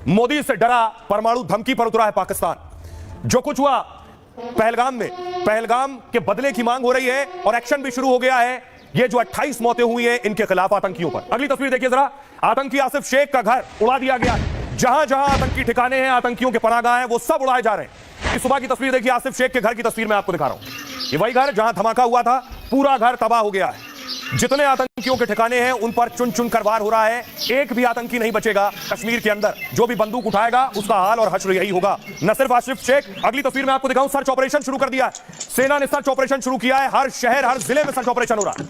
मोदी से डरा परमाणु धमकी पर उतरा है पाकिस्तान। जो कुछ हुआ पहलगाम में, पहलगाम के बदले की मांग हो रही है और एक्शन भी शुरू हो गया है। ये जो 28 मौतें हुई हैं इनके खिलाफ आतंकियों पर। अगली तस्वीर देखिए जरा, आतंकी आसिफ शेख का घर उड़ा दिया गया है। जहां जहां आतंकी ठिकाने हैं, आतंकियों के पनाहगाह हैं, वो सब उड़ाए जा रहे हैं। इस सुबह की तस्वीर देखिए, आसिफ शेख के घर की तस्वीर मैं आपको दिखा रहा हूं। ये वही घर जहां धमाका हुआ था, पूरा घर तबाह हो गया है। जितने आतंकियों के ठिकाने हैं उन पर चुन चुन कर वार हो रहा है। एक भी आतंकी नहीं बचेगा कश्मीर के अंदर। जो भी बंदूक उठाएगा उसका हाल और हश्र यही होगा। न सिर्फ आसिफ शेख, अगली तस्वीर में आपको दिखाऊं, सर्च ऑपरेशन शुरू कर दिया है। सेना ने सर्च ऑपरेशन शुरू किया है। हर शहर, हर जिले में सर्च ऑपरेशन हो रहा है।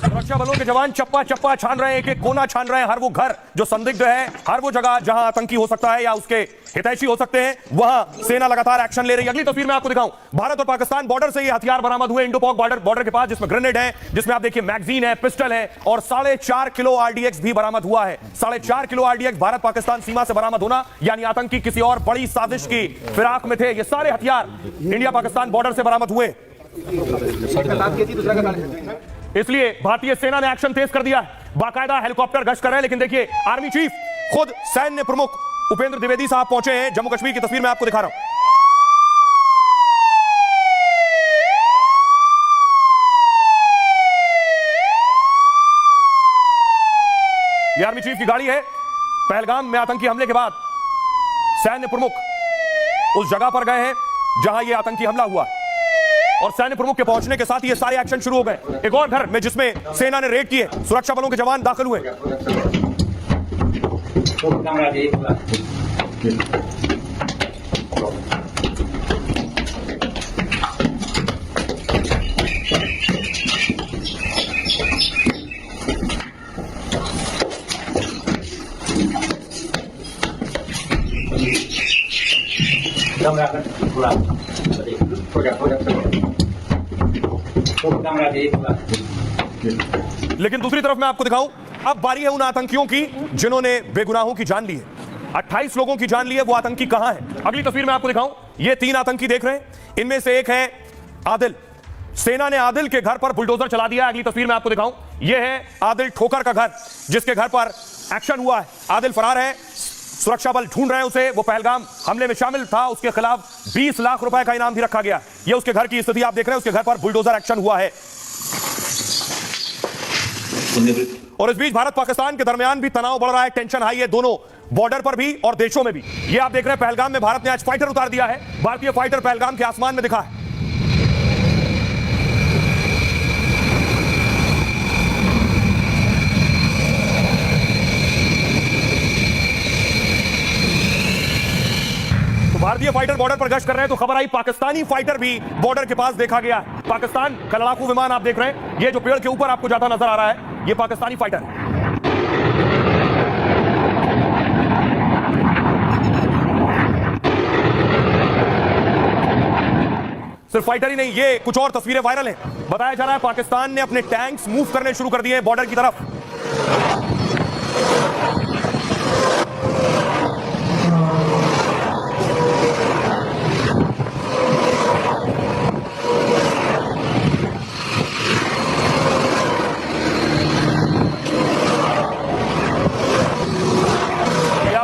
सुरक्षा बलों के जवान चप्पा चप्पा छान रहे हैं, एक एक कोना छान रहे हैं। हर वो घर जो संदिग्ध है, हर वो जगह जहां आतंकी हो सकता है या उसके हितैषी हो सकते हैं, वहां सेना लगातार एक्शन ले रही है। अगली तस्वीर में आपको दिखाऊं, भारत और पाकिस्तान बॉर्डर से ये हथियार बरामद हुए, इंडो-पाक बॉर्डर के पास, जिसमें ग्रेनेड है, जिसमें आप देखिए मैगजीन है, पिस्टल है और 4.5 किलो आरडीएक्स भी बरामद हुआ है। 4.5 किलो आरडीएक्स भारत पाकिस्तान सीमा से बरामद होना यानी आतंकी किसी और बड़ी साजिश की फिराक में थे। ये सारे हथियार इंडिया पाकिस्तान बॉर्डर से बरामद हुए। इसलिए भारतीय सेना ने एक्शन तेज कर दिया है। बाकायदा हेलीकॉप्टर गश्त कर रहे हैं। लेकिन देखिए, आर्मी चीफ खुद सैन्य प्रमुख उपेंद्र द्विवेदी साहब पहुंचे हैं। जम्मू कश्मीर की तस्वीर मैं आपको दिखा रहा हूं। यह आर्मी चीफ की गाड़ी है। पहलगाम में आतंकी हमले के बाद सैन्य प्रमुख उस जगह पर गए हैं जहां यह आतंकी हमला हुआ और सैन्य प्रमुख के पहुंचने के साथ ही ये सारे एक्शन शुरू हो गए। एक और घर में जिसमें सेना ने रेड किए, सुरक्षा बलों के जवान दाखिल हुए। लेकिन दूसरी तरफ मैं आपको दिखाऊं, अब बारी है उन आतंकियों की जिन्होंने बेगुनाहों की जान ली है। 28 लोगों की जान ली है। वो आतंकी कहां है? अगली तस्वीर में आपको दिखाऊं, ये 3 आतंकी देख रहे हैं। इनमें से एक है आदिल। सेना ने आदिल के घर पर बुलडोजर चला दिया। अगली तस्वीर में आपको दिखाऊं, यह है आदिल ठोकर का घर, जिसके घर पर एक्शन हुआ है। आदिल फरार है, सुरक्षा बल ढूंढ रहे हैं उसे। वो पहलगाम हमले में शामिल था। उसके खिलाफ 20 लाख रुपए का इनाम भी रखा गया। ये उसके घर की स्थिति आप देख रहे हैं। उसके घर पर बुलडोजर एक्शन हुआ है। और इस बीच भारत पाकिस्तान के दरमियान भी तनाव बढ़ रहा है, टेंशन हाई है, दोनों बॉर्डर पर भी और देशों में भी। ये आप देख रहे हैं, पहलगाम में भारत ने आज फाइटर उतार दिया है। भारतीय फाइटर पहलगाम के आसमान में दिखा है। भारतीय फाइटर बॉर्डर पर गश्त कर रहे हैं तो खबर आई पाकिस्तानी फाइटर भी बॉर्डर के पास देखा गया है। पाकिस्तान का लड़ाकू विमान आप देख रहे हैं, ये जो पेड़ के ऊपर आपको जाता नजर आ रहा है, ये पाकिस्तानी फाइटर है। सिर्फ फाइटर ही नहीं, ये कुछ और तस्वीरें वायरल हैं। बताया जा रहा है पाकिस्तान ने अपने टैंक्स मूव करने शुरू कर दिए हैं बॉर्डर की तरफ।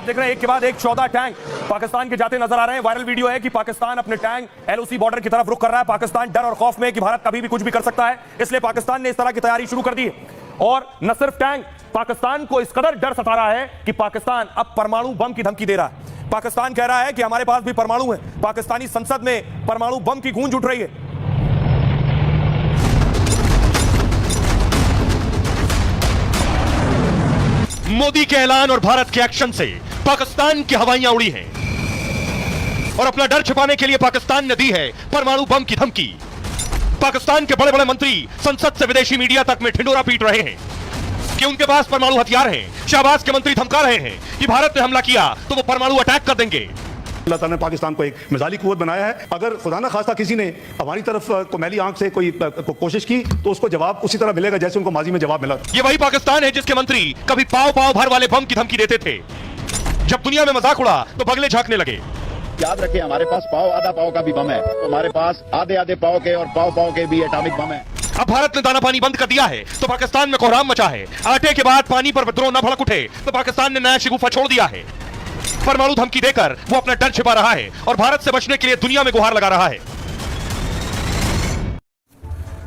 देख रहे हैं एक के बाद एक 14 टैंक पाकिस्तान के जाते नजर आ रहे हैं। वायरल वीडियो है कि पाकिस्तान अपने टैंक एलओसी बॉर्डर की तरफ रुख कर रहा है। पाकिस्तान डर और खौफ में है कि भारत कभी भी कुछ भी कर सकता है, इसलिए पाकिस्तान ने इस तरह की तैयारी शुरू कर दी है। और न सिर्फ टैंक, पाकिस्तान को इस कदर डर सता रहा है कि पाकिस्तान अब परमाणु बम की धमकी दे रहा है। पाकिस्तान कह रहा है कि हमारे पास भी परमाणु है। पाकिस्तानी संसद में परमाणु बम की गूंज उठ रही है। मोदी के ऐलान और भारत के एक्शन से पाकिस्तान की हवाइयां उड़ी हैं और अपना डर छिपाने के लिए पाकिस्तान ने दी है परमाणु बम की धमकी। पाकिस्तान के बड़े बड़े मंत्री संसद से विदेशी मीडिया तक में ढिंडोरा पीट रहे हैं कि उनके पास परमाणु हथियार हैं। शहबाज के मंत्री धमका रहे हैं कि भारत ने हमला किया तो वो परमाणु अटैक कर देंगे। अल्लाह ताला ने पाकिस्तान को एक मिसाली कुव्वत बनाया है। अगर खुदा न खास्ता किसी ने हमारी तरफ को मैली आंख से कोई कोशिश की तो उसको जवाब उसी तरह मिलेगा जैसे उनको माजी में जवाब मिला। ये वही पाकिस्तान है जिसके मंत्री कभी पाव पाव भर वाले बम की धमकी देते थे, जब दुनिया में मजाक उड़ा तो बगले झांकने लगे। याद रखें, हमारे पास पाव आधा पाव का भी बम है, हमारे पास आधे आधे पाव के और पाव पाव के भी एटॉमिक बम है। अब भारत ने दाना पानी बंद कर दिया है तो पाकिस्तान में कोहराम मचा है। आटे के बाद पानी पर विद्रोह न भड़क उठे तो पाकिस्तान ने नया शिगुफा छोड़ दिया है। परमाणु धमकी देकर वो अपना डर छिपा रहा है और भारत से बचने के लिए दुनिया में गुहार लगा रहा है।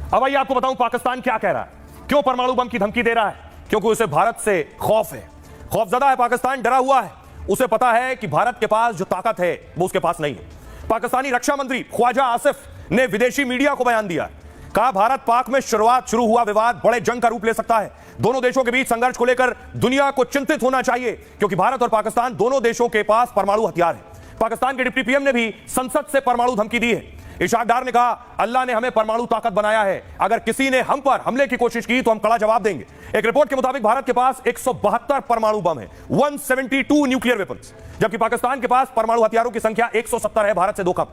अब आइए आपको बताऊं पाकिस्तान क्या कह रहा है, क्यों परमाणु बम की धमकी दे रहा है। क्योंकि उसे भारत से खौफ है, खौफजदा है पाकिस्तान, डरा हुआ है। उसे पता है कि भारत के पास जो ताकत है वो उसके पास नहीं है। पाकिस्तानी रक्षा मंत्री ख्वाजा आसिफ ने विदेशी मीडिया को बयान दिया, कहा भारत पाक में शुरू हुआ विवाद बड़े जंग का रूप ले सकता है। दोनों देशों के बीच संघर्ष को लेकर दुनिया को चिंतित होना चाहिए, क्योंकि भारत और पाकिस्तान दोनों देशों के पास परमाणु हथियार है। पाकिस्तान के डिप्टी पीएम ने भी संसद से परमाणु धमकी दी है। इशाक डार ने कहा, अल्लाह ने हमें परमाणु ताकत बनाया है, अगर किसी ने हम पर हमले की कोशिश की तो हम कड़ा जवाब देंगे। एक रिपोर्ट के मुताबिक भारत के पास 172 परमाणु बम है, 172 न्यूक्लियर वेपन्स, जबकि पाकिस्तान के पास परमाणु हथियारों की संख्या 170 है, भारत से 2 कम।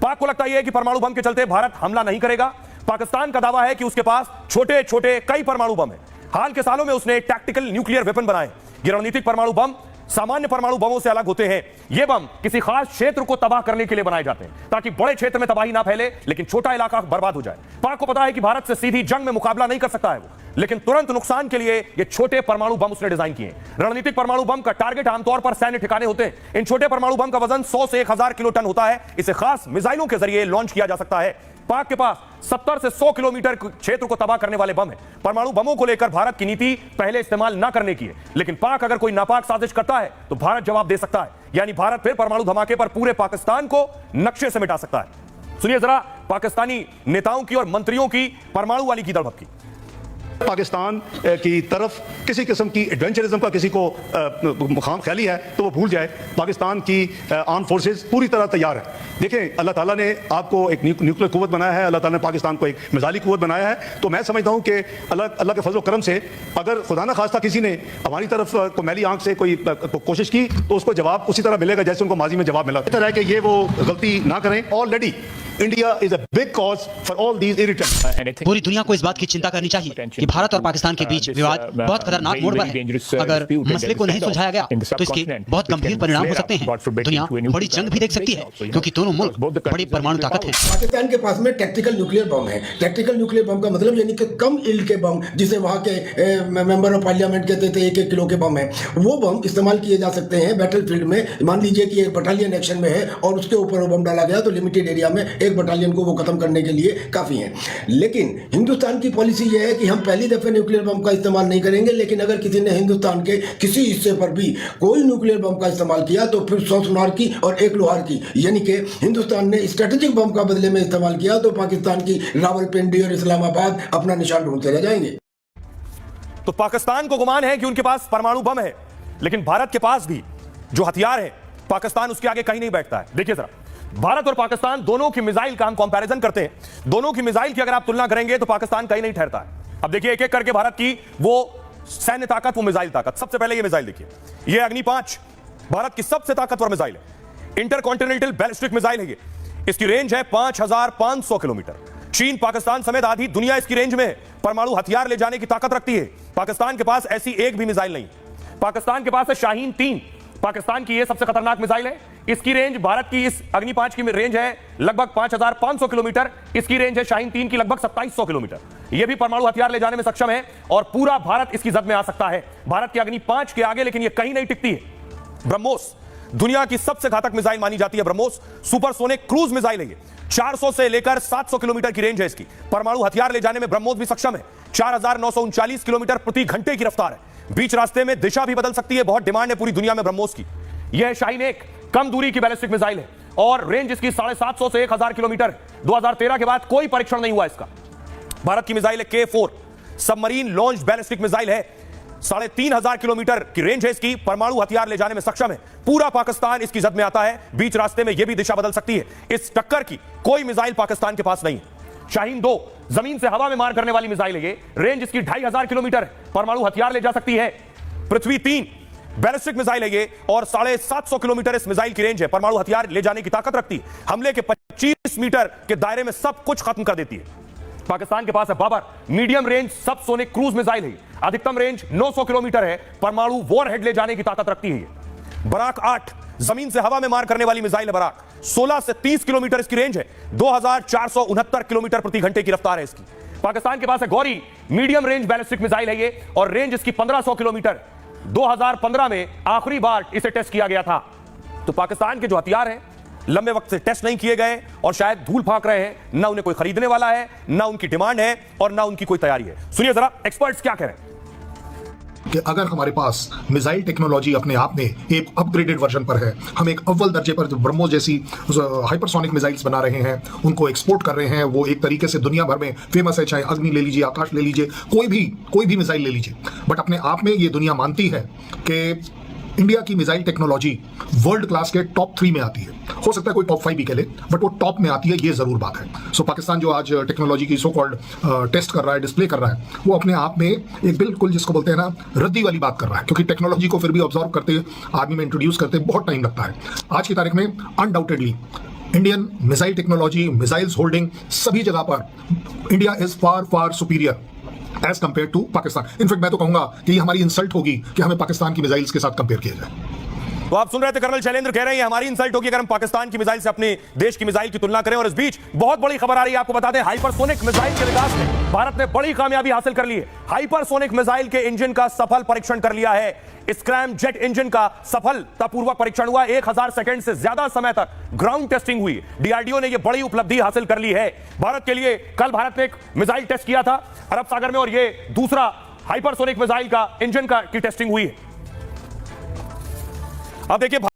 पाक को लगता है कि परमाणु बम के चलते भारत हमला नहीं करेगा। पाकिस्तान का दावा है कि उसके पास छोटे छोटे कई परमाणु बम है। हाल के सालों में उसने टैक्टिकल न्यूक्लियर वेपन बनाए। ये रणनीतिक परमाणु बम सामान्य परमाणु बमों से अलग होते हैं। ये बम किसी खास क्षेत्र को तबाह करने के लिए बनाए जाते हैं, ताकि बड़े क्षेत्र में तबाही ना फैले लेकिन छोटा इलाका बर्बाद हो जाए। पाक को पता है कि भारत से सीधी जंग में मुकाबला नहीं कर सकता है वो, लेकिन तुरंत नुकसान के लिए ये छोटे परमाणु बम उसने डिजाइन किए। रणनीतिक परमाणु बम का टारगेट आमतौर पर सैन्य ठिकाने होते हैं। इन छोटे परमाणु बम का वजन 100 से 1000 किलो टन होता है। इसे खास मिसाइलों के जरिए लॉन्च किया जा सकता है। पाक के पास 70 से 100 किलोमीटर क्षेत्र को तबाह करने वाले बम है। परमाणु बमों को लेकर भारत की नीति पहले इस्तेमाल ना करने की है, लेकिन पाक अगर कोई नापाक साजिश करता है तो भारत जवाब दे सकता है। यानी भारत फिर परमाणु धमाके पर पूरे पाकिस्तान को नक्शे से मिटा सकता है। सुनिए जरा पाकिस्तानी नेताओं की और मंत्रियों की परमाणु वाली की दड़भक्की। पाकिस्तान की तरफ किसी किस्म की एडवेंचरिज्म का किसी को मुखाम ख्याली है तो वो भूल जाए। पाकिस्तान की आर्म फोर्सेस पूरी तरह तैयार है। देखें, अल्लाह ताला ने आपको एक न्यूक्लियर कुव्वत बनाया है, अल्लाह ताला ने पाकिस्तान को एक मिसाली कुव्वत बनाया है। तो मैं समझता हूं कि अल्लाह के फजल करम से अगर खुदा न खास्ता किसी ने हमारी तरफ को मैली आंख से कोई कोशिश की तो उसको जवाब उसी तरह मिलेगा जैसे उनको माजी में जवाब मिला। बेहतर है कि ये वो गलती ना करें। Already India is a big cause for all these irritants. पूरी दुनिया को इस बात की चिंता करनी चाहिए कि भारत और पाकिस्तान के बीच विवाद बहुत खतरनाक मोड़ पर है। अगर मसले को नहीं सुलझाया गया तो इसके बहुत गंभीर परिणाम हो सकते हैं। दुनिया बड़ी जंग भी देख सकती है, क्योंकि दोनों मुल्क बड़ी परमाणु ताकत है। पाकिस्तान के पास में टैक्टिकल न्यूक्लियर बम है। टैक्टिकल न्यूक्लियर बम का मतलब यानी कि कम इल्ड के बम, जिसे वहाँ के मेंबर ऑफ पार्लियामेंट कहते थे 1-1 किलो के बम है, वो बम इस्तेमाल किए जा सकते हैं बैटलफील्ड में। मान लीजिए कि एक बटालियन एक्शन में है और उसके ऊपर वो बम डाला गया तो लिमिटेड एरिया में एक बटालियन को वो खत्म करने के लिए काफी है। लेकिन हिंदुस्तान की पॉलिसी यह है कि हम पहली दफे न्यूक्लियर बम का इस्तेमाल नहीं करेंगे, लेकिन अगर किसी ने हिंदुस्तान के किसी हिस्से पर भी कोई न्यूक्लियर बम का इस्तेमाल किया तो फिर 100 सुनार की और 1 लोहार की, यानी कि हिंदुस्तान ने स्ट्रेटेजिक बम का बदले में इस्तेमाल किया तो पाकिस्तान की रावलपिंडी और इस्लामाबाद अपना निशान ढूंढते रह जाएंगे। तो पाकिस्तान को गुमान है कि उनके पास परमाणु बम है, लेकिन भारत के पास भी जो हथियार है पाकिस्तान उसके आगे कहीं नहीं बैठता है। देखिए जरा, भारत और पाकिस्तान दोनों की मिसाइल का हम कंपैरिजन करते हैं, दोनों की मिसाइल की अगर आप तुलना करेंगे तो पाकिस्तान कहीं नहीं ठहरता है। अब देखिए एक एक करके भारत की वो सैन्य ताकत, वो मिसाइल ताकत। सबसे पहले ये मिसाइल देखिए, ये अग्नि 5 भारत की सबसे ताकतवर मिसाइल है। इंटरकॉन्टिनेंटल बैलिस्टिक मिसाइल है ये। इसकी रेंज है 5500 किलोमीटर। चीन, पाकिस्तान समेत आधी दुनिया इसकी रेंज में है। परमाणु हथियार ले जाने की ताकत रखती है। पाकिस्तान के पास ऐसी एक भी मिसाइल नहीं। पाकिस्तान के पास है शाहीन 3, पाकिस्तान की यह सबसे खतरनाक मिसाइल है। इसकी रेंज भारत की इस अग्नि 5 की रेंज है लगभग 5500 किलोमीटर। इसकी रेंज है शाहीन 3 की लगभग 2700 किलोमीटर। यह भी परमाणु हथियार ले जाने में सक्षम है और पूरा भारत इसकी जद में आ सकता है, भारत की अग्नि 5 के आगे। लेकिन यह कहीं नहीं टिकती है। ब्रह्मोस दुनिया की सबसे घातक मिसाइल मानी जाती है। ब्रह्मोस सुपरसोनिक क्रूज मिसाइल है। 400 से लेकर 700 किलोमीटर की रेंज है इसकी। परमाणु हथियार ले जाने में ब्रह्मोस भी सक्षम है। 4939 किलोमीटर प्रति घंटे की रफ्तार है। बीच रास्ते में दिशा भी बदल सकती है। बहुत डिमांड है पूरी दुनिया में ब्रह्मोस की। यह शाहीन 1 कम दूरी की बैलिस्टिक मिसाइल है और रेंज इसकी 750 से 1000 किलोमीटर। 2013 के बाद कोई परीक्षण नहीं हुआ इसका। भारत की मिसाइल है K4 submarine launch ballistic missile है। 3500 किलोमीटर की रेंज है इसकी। परमाणु हथियार ले जाने में सक्षम है। पूरा पाकिस्तान इसकी जद में आता है। बीच रास्ते में यह भी दिशा बदल सकती है। इस टक्कर की कोई मिसाइल पाकिस्तान के पास नहीं है। शाहीन 2 जमीन से हवा में मार करने वाली मिसाइल है। ये रेंज इसकी 2500 किलोमीटर। परमाणु हथियार ले जा सकती है। पृथ्वी 3 बैलिस्टिक मिसाइल है ये और 750 किलोमीटर इस मिसाइल की रेंज है। परमाणु हथियार ले जाने की ताकत रखती है। हमले के 25 मीटर के दायरे में सब कुछ खत्म कर देती है। पाकिस्तान के पास है बाबर, मीडियम रेंज सब सोनिक क्रूज मिसाइल है। अधिकतम रेंज 900 किलोमीटर है। परमाणु वॉरहेड ले जाने की ताकत रखती है। बराक 8 जमीन से हवा में मार करने वाली मिसाइल है। बराक 16 से 30 किलोमीटर इसकी रेंज है। 2469 किलोमीटर प्रति घंटे की रफ्तार है इसकी। पाकिस्तान के पास है Gauri, medium range ballistic missile है ये और रेंज इसकी 1500 किलोमीटर। 2015 में आखिरी बार इसे टेस्ट किया गया था। तो पाकिस्तान के जो हथियार हैं लंबे वक्त से टेस्ट नहीं किए गए और शायद धूल फाक रहे हैं। ना उन्हें कोई खरीदने वाला है, ना उनकी डिमांड है और ना उनकी कोई तैयारी है। सुनिए जरा एक्सपर्ट्स क्या कह रहे हैं कि अगर हमारे पास मिसाइल टेक्नोलॉजी अपने आप में एक अपग्रेडेड वर्जन पर है, हम एक अव्वल दर्जे पर ब्रह्मोस जैसी हाइपरसोनिक मिसाइल्स बना रहे हैं, उनको एक्सपोर्ट कर रहे हैं, वो एक तरीके से दुनिया भर में फेमस है। चाहे अग्नि ले लीजिए, आकाश ले लीजिए, कोई भी मिसाइल ले लीजिए, बट अपने आप में ये दुनिया मानती है कि इंडिया की मिसाइल टेक्नोलॉजी वर्ल्ड क्लास के टॉप 3 में आती है। हो सकता है कोई टॉप 5 भी कह ले, बट वो टॉप में आती है, ये जरूर बात है। सो पाकिस्तान जो आज टेक्नोलॉजी की सो कॉल्ड टेस्ट कर रहा है, डिस्प्ले कर रहा है, वो अपने आप में एक बिल्कुल जिसको बोलते हैं ना रद्दी वाली बात कर रहा है, क्योंकि टेक्नोलॉजी को फिर भी ऑब्जर्व करते, आर्मी में इंट्रोड्यूस करते बहुत टाइम लगता है। आज की तारीख में undoubtedly Indian missile technology, missiles holding सभी जगह पर India is far superior as compare to Pakistan. In fact मैं तो कहूंगा कि ये हमारी इंसल्ट होगी कि हमें पाकिस्तान की मिसाइल्स के साथ कंपेयर किया जाए। तो आप सुन रहे थे कर्नल शैलेंद्र कह रहे हैं हमारी इंसल्ट होगी अगर हम पाकिस्तान की मिसाइल से अपने देश की मिसाइल की तुलना करें। और इस बीच बहुत बड़ी खबर आ रही है, आपको बता दें हाइपरसोनिक मिसाइल के विकास में भारत ने बड़ी कामयाबी हासिल कर ली है। हाइपरसोनिक मिसाइल के इंजन का सफल परीक्षण कर लिया है। स्क्रैम जेट इंजन का सफलतापूर्वक परीक्षण हुआ। 1000 सेकंड से ज्यादा समय तक ग्राउंड टेस्टिंग हुई। डीआरडीओ ने यह बड़ी उपलब्धि हासिल कर ली है भारत के लिए। कल भारत ने एक मिसाइल टेस्ट किया था अरब सागर में और यह दूसरा हाइपरसोनिक मिसाइल का इंजन की टेस्टिंग हुई है। अब देखिए